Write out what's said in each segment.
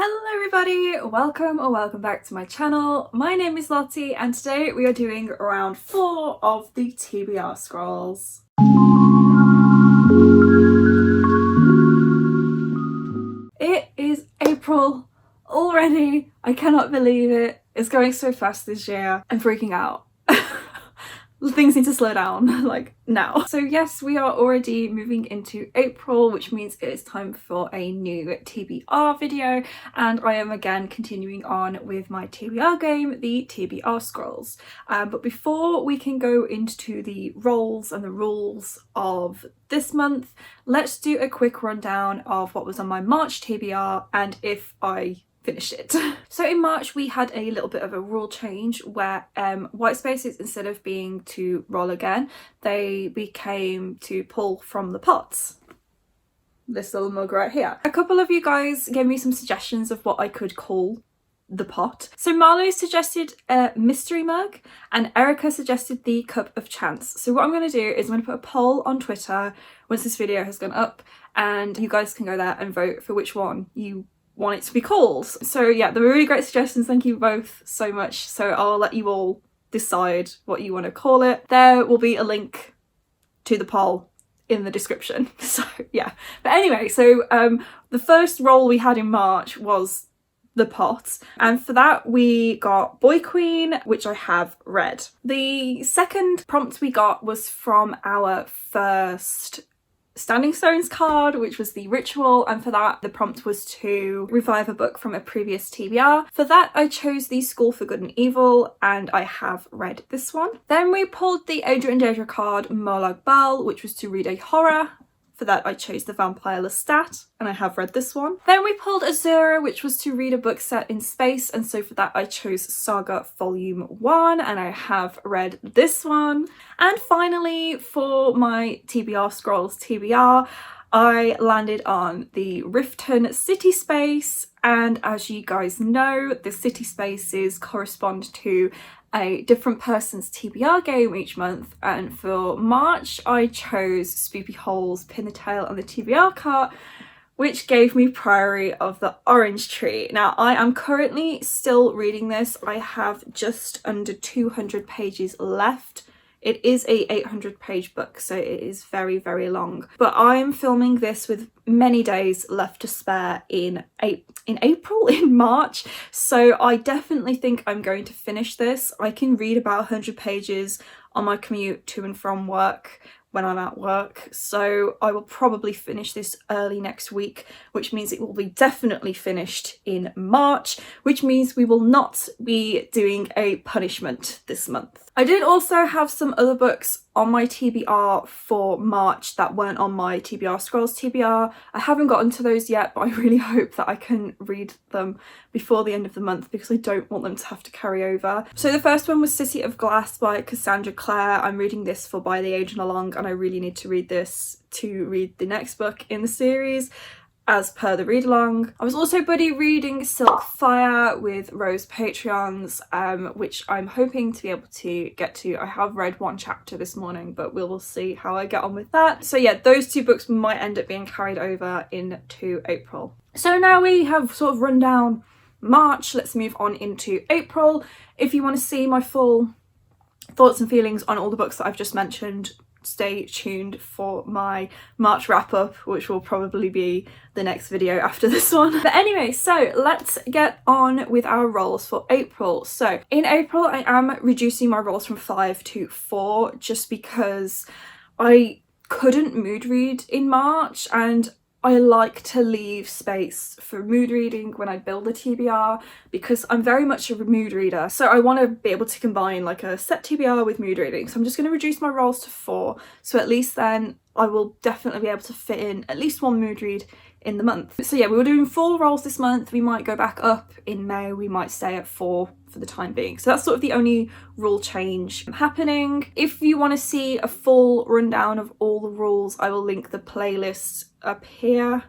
Hello everybody, welcome or welcome back to my channel. My name is Lottie and today we are doing round 4 of the TBR Scrolls. It is April already. I cannot believe it. It's going so fast this year. I'm freaking out. Things need to slow down, like now. So yes, we are already moving into April, which means it is time for a new TBR video, and I am again continuing on with my TBR game, the TBR Scrolls. But before we can go into the roles and the rules of this month, let's do a quick rundown of what was on my March TBR and if I finished it. So in March we had a little bit of a rule change where white spaces, instead of being to roll again, they became to pull from the pots. This little mug right here. A couple of you guys gave me some suggestions of what I could call the pot. So Marlo suggested a mystery mug and Erica suggested the cup of chance. So what I'm going to do is I'm going to put a poll on Twitter once this video has gone up, and you guys can go there and vote for which one you want it to be called. So yeah, they were really great suggestions, thank you both so much. So I'll let you all decide what you want to call it. There will be a link to the poll in the description. So yeah, but anyway, so the first role we had in March was the pot, and for that we got Boy Queen, which I have read. The second prompt we got was from our first Standing Stones card, which was the ritual, and for that the prompt was to revive a book from a previous TBR. For that I chose the School for Good and Evil, and I have read this one. Then we pulled the Aedra and Daedra card Molag Bal, which was to read a horror. For that I chose the Vampire Lestat, and I have read this one. Then we pulled Azura, which was to read a book set in space, and so for that I chose Saga Volume 1, and I have read this one. And finally, for my TBR Scrolls TBR, I landed on the Riften City Space, and as you guys know, the city spaces correspond to a different person's TBR game each month, and for March I chose Spoopy Hole's Pin the Tail on the TBR cart, which gave me Priory of the Orange Tree. Now I am currently still reading this. I have just under 200 pages left. It is a 800-page book, so it is very, very long. But I'm filming this with many days left to spare in March, so I definitely think I'm going to finish this. I can read about 100 pages on my commute to and from work when I'm at work, so I will probably finish this early next week, which means it will be definitely finished in March, which means we will not be doing a punishment this month. I did also have some other books on my TBR for March that weren't on my TBR Scrolls TBR. I haven't gotten to those yet, but I really hope that I can read them before the end of the month because I don't want them to have to carry over. So the first one was City of Glass by Cassandra Clare. I'm reading this for By the Readalongs, and I really need to read this to read the next book in the series, as per the read-along. I was also buddy reading Silk Fire with Rose Patreons, which I'm hoping to be able to get to. I have read one chapter this morning, but we will see how I get on with that. So yeah, those two books might end up being carried over into April. So now we have sort of run down March, let's move on into April. If you want to see my full thoughts and feelings on all the books that I've just mentioned, stay tuned for my March wrap up, which will probably be the next video after this one. But anyway, so let's get on with our rolls for April. So in April I am reducing my rolls from 5 to 4 just because I couldn't mood read in March, and I like to leave space for mood reading when I build a TBR because I'm very much a mood reader. So I want to be able to combine like a set TBR with mood reading. So I'm just going to reduce my rolls to 4. So at least then I will definitely be able to fit in at least one mood read in the month. So yeah, we were doing 4 rolls this month. We might go back up in May. We might stay at 4 for the time being. So that's sort of the only rule change happening. If you want to see a full rundown of all the rules, I will link the playlist up here.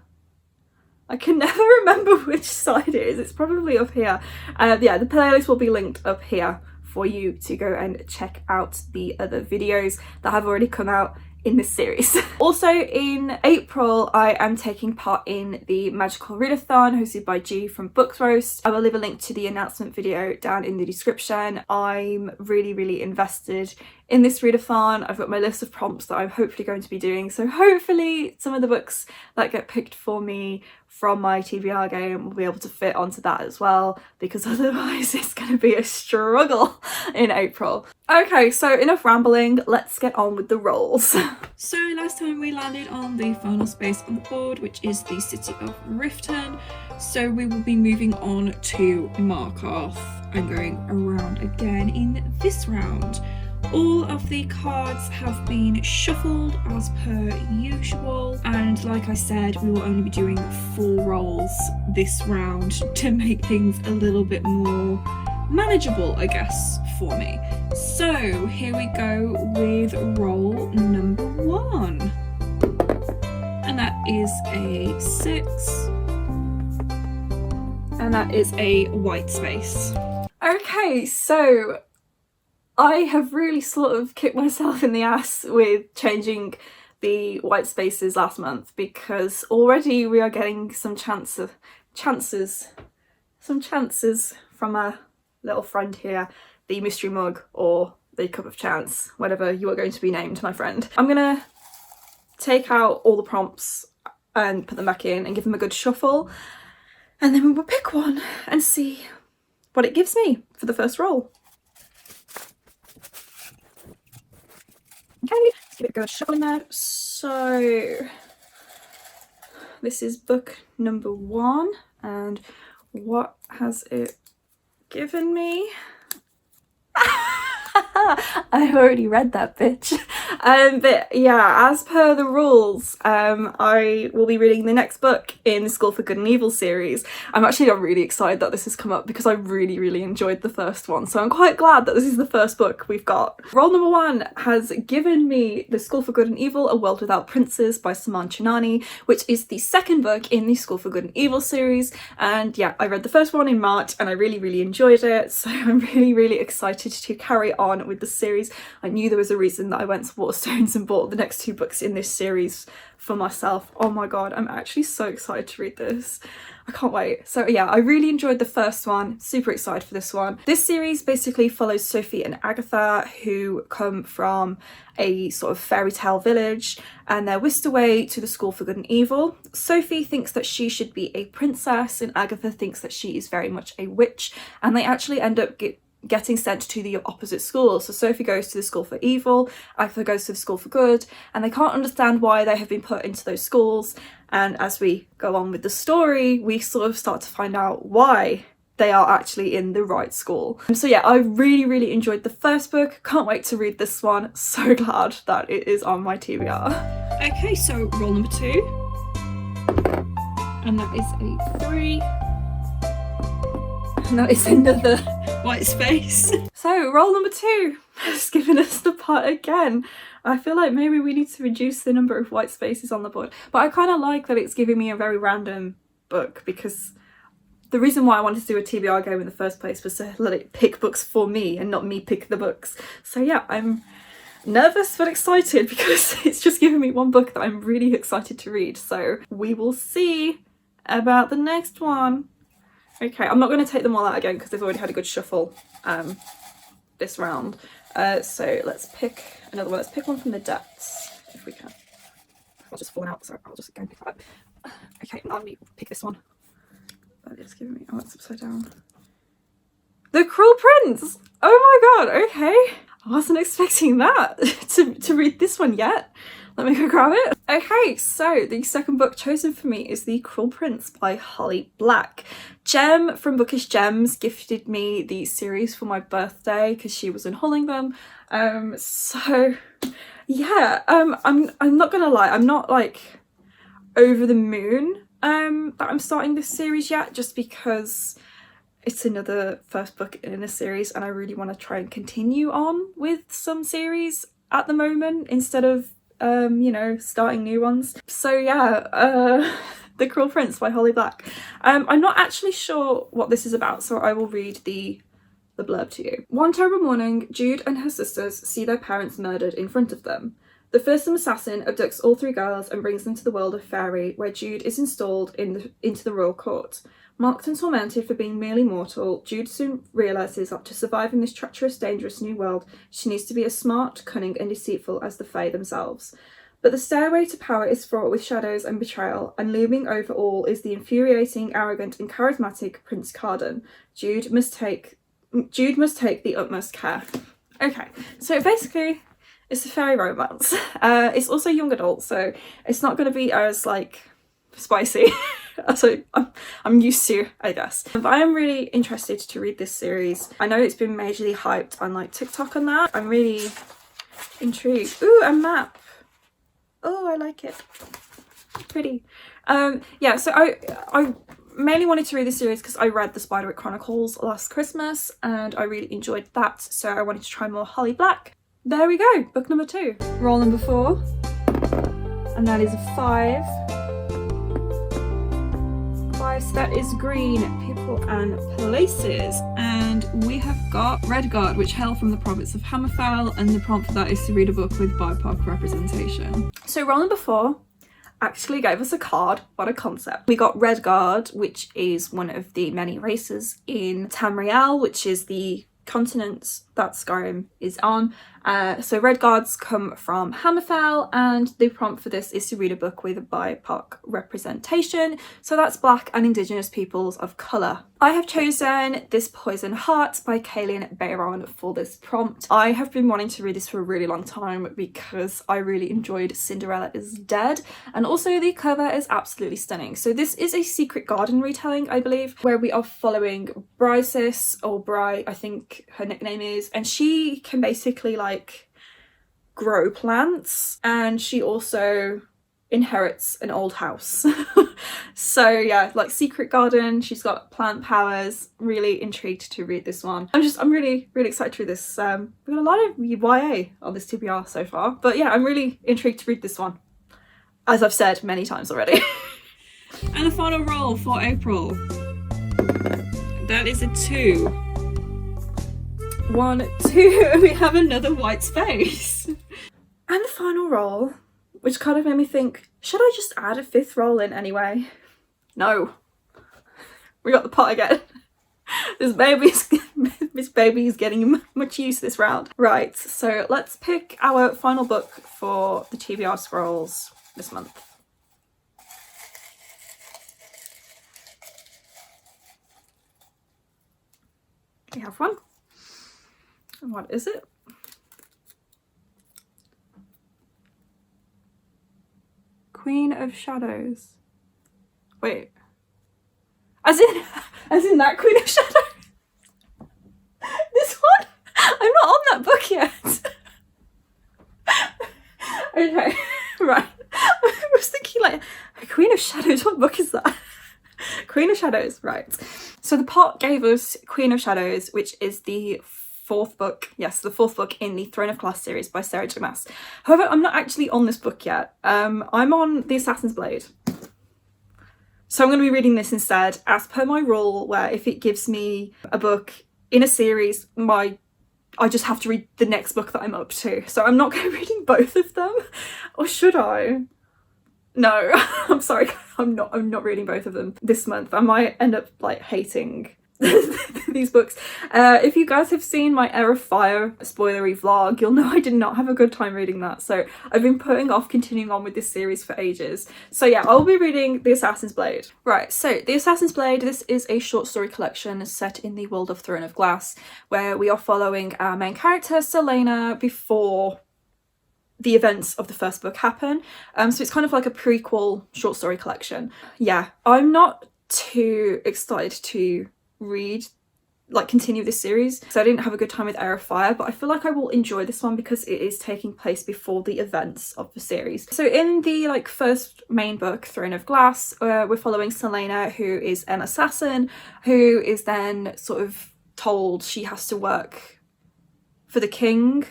I can never remember which side it is. It's probably up here. Yeah, the playlist will be linked up here for you to go and check out the other videos that have already come out in this series. Also in April, I am taking part in the magical readathon hosted by G from Books Roast. I will leave a link to the announcement video down in the description. I'm really invested in this readathon. I've got my list of prompts that I'm hopefully going to be doing, so hopefully some of the books that get picked for me from my TBR game will be able to fit onto that as well, because otherwise it's going to be a struggle in April. Okay, so enough rambling, let's get on with the rolls. So last time we landed on the final space on the board, which is the city of Riften. So we will be moving on to Markarth and going around again in this round. All of the cards have been shuffled as per usual, and like I said, we will only be doing 4 rolls this round to make things a little bit more manageable, I guess, for me. So here we go with roll number 1, and that is a 6, and that is a white space. Okay, so I have really sort of kicked myself in the ass with changing the white spaces last month, because already we are getting some chances from our little friend here, the mystery mug or the cup of chance, whatever you are going to be named, my friend. I'm gonna take out all the prompts and put them back in and give them a good shuffle, and then we will pick one and see what it gives me for the first roll. Okay, let's give it a good shuffle in there. So this is book number 1, and what has it given me? I've already read that, bitch. But yeah, as per the rules, I will be reading the next book in the School for Good and Evil series. I'm actually really excited that this has come up because I really enjoyed the first one, so I'm quite glad that this is the first book we've got. Roll number 1 has given me The School for Good and Evil, A World Without Princes by Saman Chinani, which is the second book in the School for Good and Evil series. And yeah, I read the first one in March and I really enjoyed it, so I'm really excited to carry on with the series. I knew there was a reason that I went to Waterstones and bought the next 2 books in this series for myself. Oh my god, I'm actually so excited to read this. I can't wait. So yeah, I really enjoyed the first one, super excited for this one. This series basically follows Sophie and Agatha, who come from a sort of fairy tale village, and they're whisked away to the School for Good and Evil. Sophie thinks that she should be a princess, and Agatha thinks that she is very much a witch, and they actually end up getting sent to the opposite schools. So Sophie goes to the School for Evil, Agatha goes to the School for Good, and they can't understand why they have been put into those schools. And as we go on with the story, we sort of start to find out why they are actually in the right school. So yeah, I really enjoyed the first book. Can't wait to read this one. So glad that it is on my TBR. Okay, so roll number 2, and that is a 3. And that is another white space. So roll number 2 has given us the part again. I feel like maybe we need to reduce the number of white spaces on the board, but I kind of like that it's giving me a very random book, because the reason why I wanted to do a TBR game in the first place was to let it pick books for me and not me pick the books. So yeah, I'm nervous but excited because it's just given me one book that I'm really excited to read. So we will see about the next one. Okay, I'm not going to take them all out again because they've already had a good shuffle this round. So let's pick another one. Let's pick one from the depths if we can. I'll just fall out, so I'll just go and pick that up. Okay, let me pick this one. It's giving me, oh, it's upside down. The Cruel Prince! Oh my god, okay. I wasn't expecting that to read this one yet. Let me go grab it. Okay, so the second book chosen for me is The Cruel Prince by Holly Black. Jem from Bookish Gems gifted me the series for my birthday because she was unhauling them. So yeah, I'm not gonna lie, I'm not like over the moon that I'm starting this series yet, just because it's another first book in a series and I really want to try and continue on with some series at the moment instead of you know, starting new ones. So yeah, The Cruel Prince by Holly Black. I'm not actually sure what this is about, so I will read the blurb to you. One terrible morning, Jude and her sisters see their parents murdered in front of them. The fearsome assassin abducts all 3 girls and brings them to the world of fairy, where Jude is installed into the royal court. Marked and tormented for being merely mortal, Jude soon realises that to survive in this treacherous, dangerous new world, she needs to be as smart, cunning and deceitful as the Fae themselves. But the stairway to power is fraught with shadows and betrayal, and looming over all is the infuriating, arrogant and charismatic Prince Carden. Jude must take the utmost care. Okay, so basically it's a fairy romance. It's also young adult, so it's not going to be as like spicy as I'm used to, I guess. But I am really interested to read this series. I know it's been majorly hyped on like TikTok and that. I'm really intrigued. Ooh, a map. Oh, I like it. Pretty. Yeah, so I mainly wanted to read this series because I read the Spiderwick Chronicles last Christmas and I really enjoyed that, so I wanted to try more Holly Black. There we go, book number 2. Roll number 4, and that is a 5. 5, so that is green, people and places. And we have got Redguard, which hail from the province of Hammerfell, and the prompt for that is to read a book with BIPOC representation. So roll number 4 actually gave us a card. What a concept. We got Redguard, which is one of the many races in Tamriel, which is the continent that Skyrim is on. So Redguards come from Hammerfell, and the prompt for this is to read a book with a BIPOC representation. So that's Black and Indigenous peoples of colour. I have chosen This Poison Heart by Kaylin Bayron for this prompt. I have been wanting to read this for a really long time because I really enjoyed Cinderella is Dead, and also the cover is absolutely stunning. So this is a Secret Garden retelling, I believe, where we are following Brysis, or Bry, I think her nickname is, and she can basically like grow plants, and she also inherits an old house. So yeah, like Secret Garden, she's got plant powers. Really intrigued to read this one. I'm really excited to read this. We've got a lot of YA on this TBR so far, but yeah, I'm really intrigued to read this one, as I've said many times already. And the final roll for April, that is a 2. 1, 2, we have another white space. And the final roll, which kind of made me think, should I just add a 5th roll in anyway? No. We got the pot again. This baby is getting much use this round. Right, so let's pick our final book for the TBR Scrolls this month. We have one. And what is it? Queen of Shadows. Wait. As in that Queen of Shadows? This one? I'm not on that book yet. Okay, right. I was thinking like, Queen of Shadows, what book is that? Queen of Shadows, right. So the pot gave us Queen of Shadows, which is the 4th book. Yes, the 4th book in the Throne of Glass series by Sarah J. Maas. However, I'm not actually on this book yet. I'm on The Assassin's Blade. So I'm going to be reading this instead, as per my rule, where if it gives me a book in a series, I just have to read the next book that I'm up to. So I'm not going to be reading both of them. Or should I? No, I'm sorry, I'm not reading both of them this month. I might end up like hating these books. If you guys have seen my Air of Fire spoilery vlog, you'll know I did not have a good time reading that, so I've been putting off continuing on with this series for ages. So yeah, I'll be reading The Assassin's Blade. Right, so The Assassin's Blade, this is a short story collection set in the world of Throne of Glass, where we are following our main character Selena before the events of the first book happen. So it's kind of like a prequel short story collection. Yeah, I'm not too excited to continue this series, so I didn't have a good time with Air of Fire, but I feel like I will enjoy this one because it is taking place before the events of the series. So in the first main book, Throne of Glass, we're following Selena, who is an assassin, who is then sort of told she has to work for the king.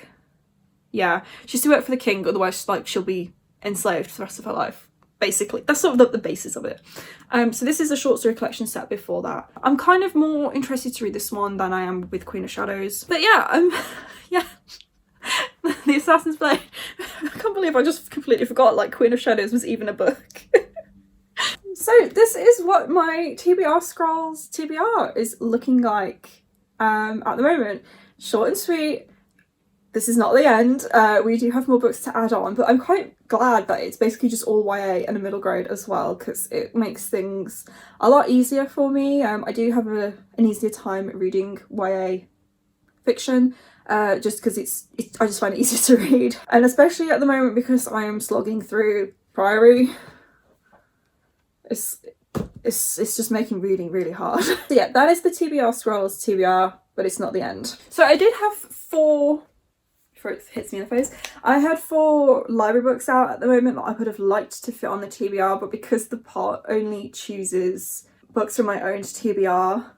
Yeah, she has to work for the king, otherwise she'll be enslaved for the rest of her life. Basically, that's sort of the basis of it. So this is a short story collection set before that. I'm kind of more interested to read this one than I am with Queen of Shadows. But yeah, yeah. The Assassin's Blade. I can't believe I just completely forgot like Queen of Shadows was even a book. So this is what my TBR Scrolls TBR is looking like at the moment. Short and sweet. This is not the end. We do have more books to add on, but I'm quite glad that it's basically just all YA and a middle grade as well, because it makes things a lot easier for me. I do have an easier time reading YA fiction, just because I just find it easier to read, and especially at the moment because I am slogging through Priory. It's just making reading really hard. So yeah, that is the TBR Scrolls TBR, but it's not the end. So I did have 4, before it hits me in the face, I had 4 library books out at the moment that I would have liked to fit on the TBR, but because the pot only chooses books from my own TBR,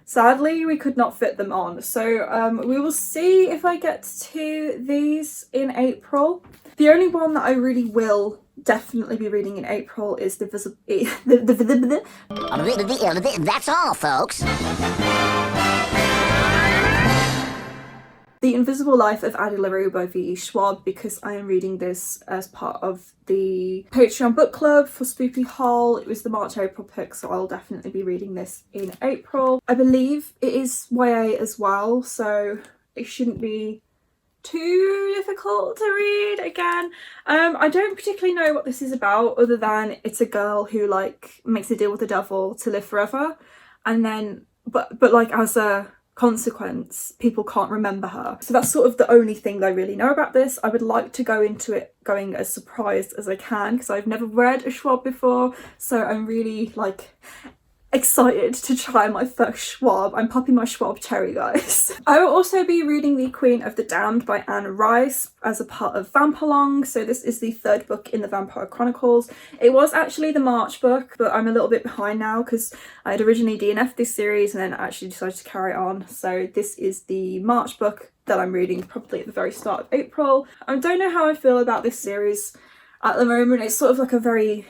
sadly we could not fit them on. So we will see if I get to these in April. The only one that I really will definitely be reading in April is That's all, folks. The Invisible Life of Addie LaRue by V.E. Schwab, because I am reading this as part of the Patreon book club for Spoopy Hall. It was the March-April pick, so I'll definitely be reading this in April. I believe it is YA as well, so it shouldn't be too difficult to read again. I don't particularly know what this is about, other than it's a girl who like makes a deal with the devil to live forever, and then but like as a consequence people can't remember her. So that's sort of the only thing that I really know about this. I would like to go into it going as surprised as I can, because I've never read a Schwab before, so I'm really like excited to try my first Schwab. I'm popping my Schwab cherry, guys. I will also be reading The Queen of the Damned by Anne Rice as a part of Vampirelongs. So this is the 3rd book in the Vampire Chronicles. It was actually the March book, but I'm a little bit behind now because I had originally DNF'd this series and then actually decided to carry on. So this is the March book that I'm reading probably at the very start of April. I don't know how I feel about this series at the moment. It's sort of like a very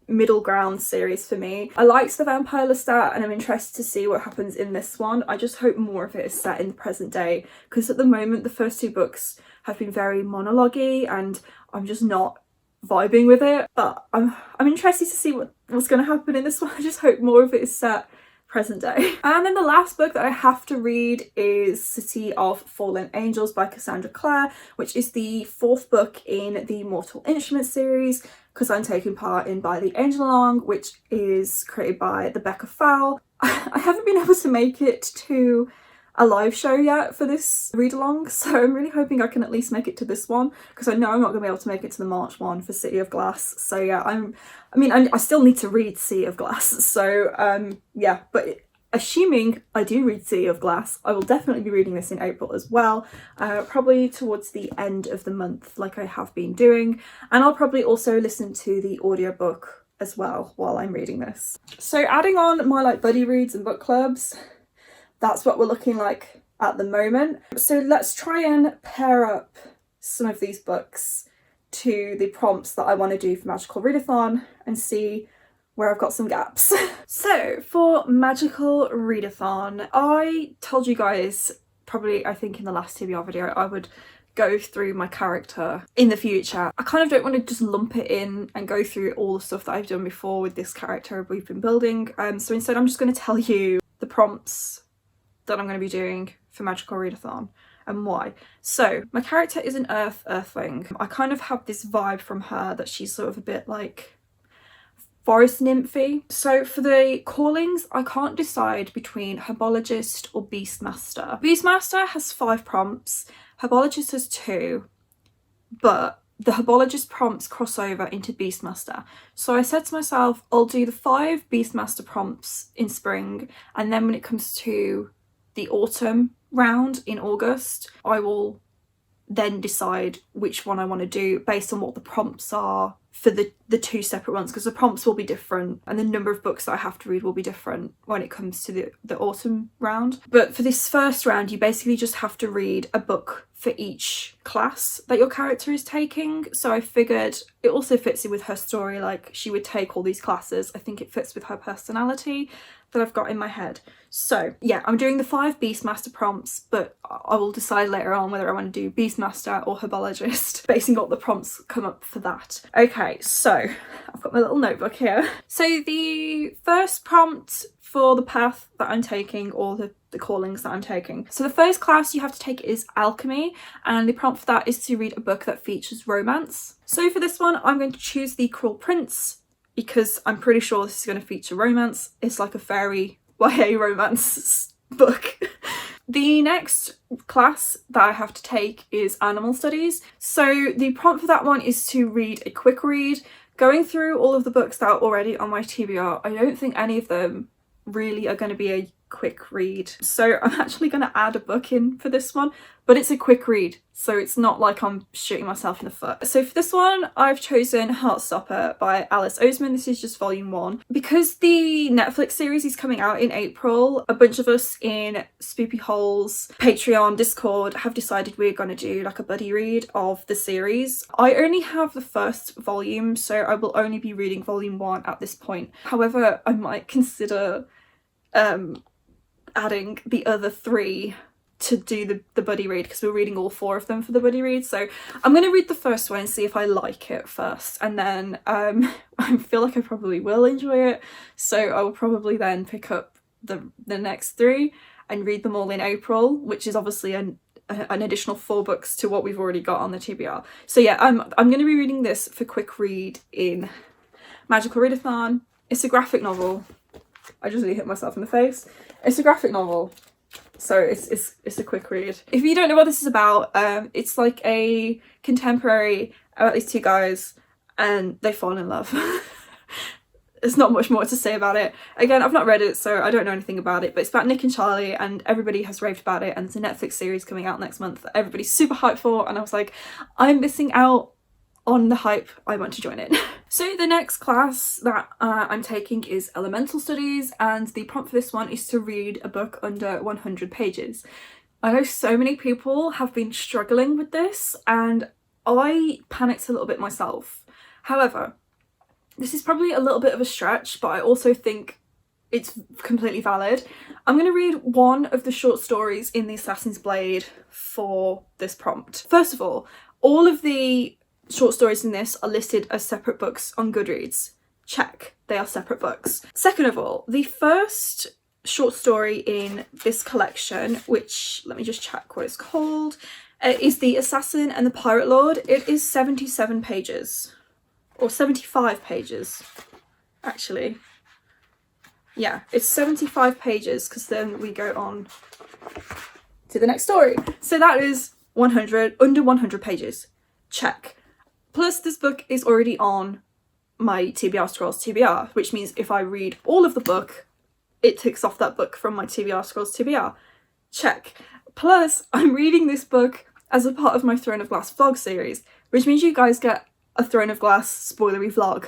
middle ground series for me. I liked the Vampire Lestat and I'm interested to see what happens in this one. I just hope more of it is set in the present day, because at the moment the first 2 books have been very monologue-y and I'm just not vibing with it, but I'm interested to see what's going to happen in this one. I just hope more of it is set present day. And then the last book that I have to read is City of Fallen Angels by Cassandra Clare, which is the 4th book in the Mortal Instruments series, because I'm taking part in By the Angelong, which is created by Rebecca Fowle. I haven't been able to make it to a live show yet for this read-along, so I'm really hoping I can at least make it to this one, because I know I'm not going to be able to make it to the March one for City of Glass. So yeah, I still need to read City of Glass, so yeah, but assuming I do read City of Glass, I will definitely be reading this in April as well, probably towards the end of the month like I have been doing, and I'll probably also listen to the audiobook as well while I'm reading this. So adding on my like buddy reads and book clubs, that's what we're looking like at the moment. So let's try and pair up some of these books to the prompts that I want to do for Magical Readathon and see where I've got some gaps. So for Magical Readathon, I told you guys probably, I think in the last TBR video, I would go through my character in the future. I kind of don't want to just lump it in and go through all the stuff that I've done before with this character we've been building. So instead I'm just going to tell you the prompts that I'm going to be doing for Magical Readathon and why. So my character is an earthling. I kind of have this vibe from her that she's sort of a bit like forest nymphy. So for the callings, I can't decide between herbologist or beastmaster. Beastmaster has 5 prompts, herbologist has 2, but the herbologist prompts cross over into beastmaster. So I said to myself, I'll do the 5 beastmaster prompts in spring, and then when it comes to the autumn round in August, I will then decide which one I want to do based on what the prompts are for the 2 separate ones, because the prompts will be different and the number of books that I have to read will be different when it comes to the autumn round. But for this first round, you basically just have to read a book for each class that your character is taking. So I figured it also fits in with her story, like she would take all these classes. I think it fits with her personality that I've got in my head. So yeah, I'm doing the 5 Beastmaster prompts, but I will decide later on whether I want to do Beastmaster or Herbologist, basing on what the prompts come up for that. Okay, so I've got my little notebook here. So the first prompt for the path that I'm taking, or the callings that I'm taking. So the first class you have to take is Alchemy, and the prompt for that is to read a book that features romance. So for this one, I'm going to choose the Cruel Prince, because I'm pretty sure this is going to feature romance. It's like a fairy YA romance book. The next class that I have to take is Animal Studies. So the prompt for that one is to read a quick read. Going through all of the books that are already on my TBR, I don't think any of them really are going to be a quick read. So I'm actually going to add a book in for this one, but it's a quick read, so it's not like I'm shooting myself in the foot. So for this one, I've chosen Heartstopper by Alice Oseman. This is just volume 1. Because the Netflix series is coming out in April, a bunch of us in Spoopy Hole's Patreon Discord have decided we're going to do like a buddy read of the series. I only have the first volume, so I will only be reading volume 1 at this point. However, I might consider adding the other 3 to do the buddy read, because we're reading all 4 of them for the buddy read. So I'm going to read the first one and see if I like it first, and then I feel like I probably will enjoy it, so I will probably then pick up the next 3 and read them all in April, which is obviously an additional 4 books to what we've already got on the TBR. So yeah, I'm going to be reading this for quick read in Magical Readathon. It's a graphic novel. I just really hit myself in the face. It's a graphic novel, so it's a quick read. If you don't know what this is about, it's like a contemporary about these 2 guys and they fall in love. There's not much more to say about it. Again, I've not read it, so I don't know anything about it, but it's about Nick and Charlie, and everybody has raved about it, and it's a Netflix series coming out next month that everybody's super hyped for, and I was like, I'm missing out on the hype, I want to join it. So the next class that I'm taking is Elemental Studies, and the prompt for this one is to read a book under 100 pages. I know so many people have been struggling with this, and I panicked a little bit myself. However, this is probably a little bit of a stretch, but I also think it's completely valid. I'm going to read one of the short stories in the Assassin's Blade for this prompt. First of all of the short stories in this are listed as separate books on Goodreads. Check, they are separate books. Second of all, the first short story in this collection, which, let me just check what it's called, is The Assassin and the Pirate Lord. It is 77 pages. Or 75 pages, actually. Yeah, it's 75 pages, because then we go on to the next story. So that is under 100 pages. Check. Plus, this book is already on my TBR Scrolls TBR, which means if I read all of the book, it ticks off that book from my TBR Scrolls TBR. Check. Plus, I'm reading this book as a part of my Throne of Glass vlog series, which means you guys get a Throne of Glass spoilery vlog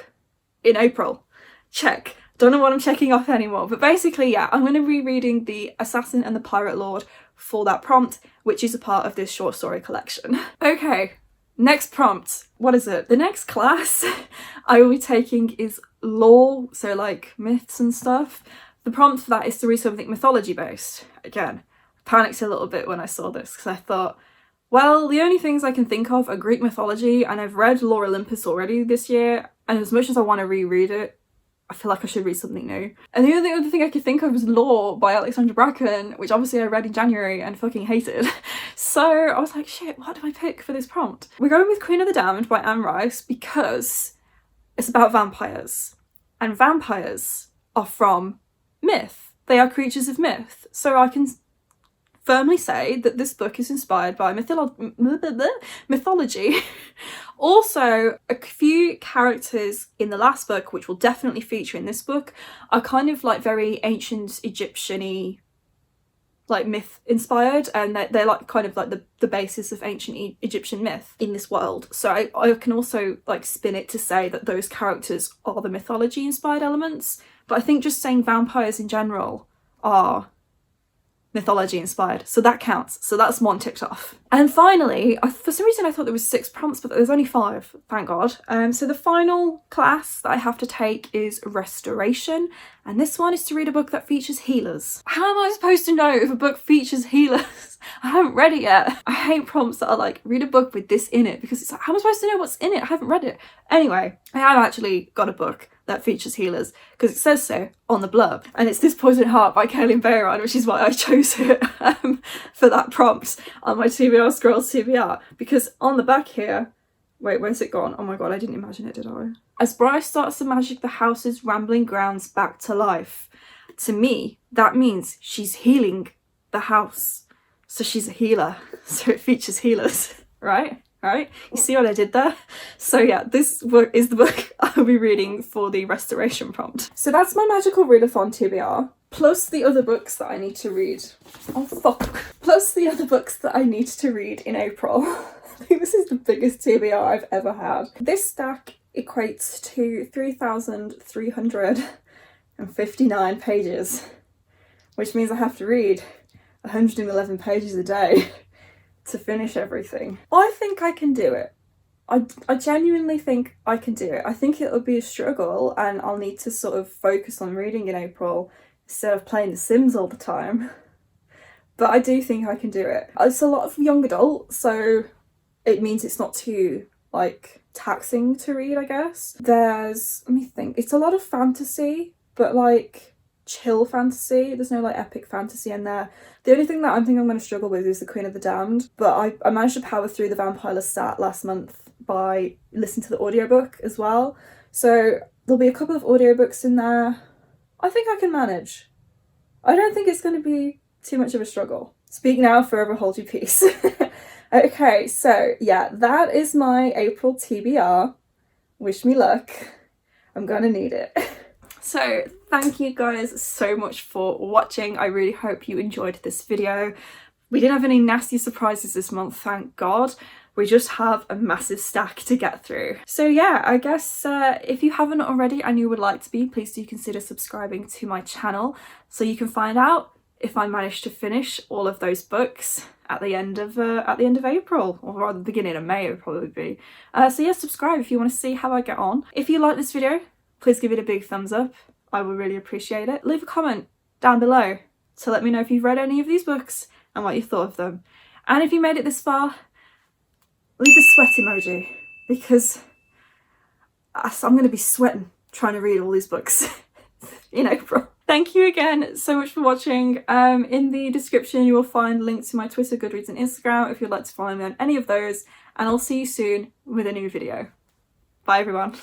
in April. Check. Don't know what I'm checking off anymore, but basically, yeah, I'm going to be reading The Assassin and the Pirate Lord for that prompt, which is a part of this short story collection. Okay. Next prompt, what is it? The next class I will be taking is lore, so like myths and stuff. The prompt for that is to read something mythology based. Again, I panicked a little bit when I saw this, because I thought, well, the only things I can think of are Greek mythology, and I've read Lore Olympus already this year, and as much as I want to reread it, I feel like I should read something new. And the only other thing I could think of was Lore by Alexandra Bracken, which obviously I read in January and fucking hated. So I was like, shit, what do I pick for this prompt? We're going with Queen of the Damned by Anne Rice, because it's about vampires. And vampires are from myth. They are creatures of myth. So I can firmly say that this book is inspired by mythology. Also, a few characters in the last book, which will definitely feature in this book, are kind of like very ancient Egyptian-y, like myth inspired, and they're like kind of like the basis of ancient Egyptian myth in this world. So I can also like spin it to say that those characters are the mythology inspired elements, but I think just saying vampires in general are mythology inspired, so that counts. So that's one ticked off. And finally, for some reason I thought there was 6 prompts, but there's only 5, thank God. So the final class that I have to take is Restoration, and this one is to read a book that features healers. How am I supposed to know if a book features healers? I haven't read it yet. I hate prompts that are like, read a book with this in it, because it's like, how am I supposed to know what's in it? I haven't read it. Anyway, I have actually got a book that features healers, because it says so on the blurb, and it's This Poisoned Heart by Kaelin Bayron, which is why I chose it for that prompt on my TBR Scrolls TBR, because on the back here, wait, where's it gone? Oh my god, I didn't imagine it, did I? As Bryce starts to magic the house's rambling grounds back to life. To me, that means she's healing the house, so she's a healer, so it features healers, right? Right? You see what I did there? So yeah, this book is the book I'll be reading for the Restoration prompt. So that's my magical readathon TBR, plus the other books that I need to read. Oh fuck. Plus the other books that I need to read in April. I think this is the biggest TBR I've ever had. This stack equates to 3,359 pages, which means I have to read 111 pages a day to finish everything. I think I can do it. I genuinely think I can do it. I think it'll be a struggle, and I'll need to sort of focus on reading in April instead of playing The Sims all the time. But I do think I can do it. It's a lot of young adult, so it means it's not too, like, taxing to read, I guess. There's, let me think, it's a lot of fantasy, but like chill fantasy. There's no like epic fantasy in there. The only thing that I think I'm going to struggle with is The Queen of the Damned, but I managed to power through the Vampire Lestat last month by listening to the audiobook as well. So there'll be a couple of audiobooks in there. I think I can manage. I don't think it's going to be too much of a struggle. Speak now, forever hold your peace. Okay, so yeah, that is my April TBR. Wish me luck. I'm gonna need it. So thank you guys so much for watching. I really hope you enjoyed this video. We didn't have any nasty surprises this month, thank God. We just have a massive stack to get through. So yeah, I guess if you haven't already and you would like to be, please do consider subscribing to my channel so you can find out if I manage to finish all of those books at the end of April, or rather the beginning of May it would probably be. So yeah, subscribe if you want to see how I get on. If you like this video, please give it a big thumbs up. I would really appreciate it. Leave a comment down below to let me know if you've read any of these books and what you thought of them. And if you made it this far, leave the sweat emoji, because I'm going to be sweating trying to read all these books in April. Thank you again so much for watching. In the description you will find links to my Twitter, Goodreads and Instagram if you'd like to follow me on any of those, and I'll see you soon with a new video. Bye everyone.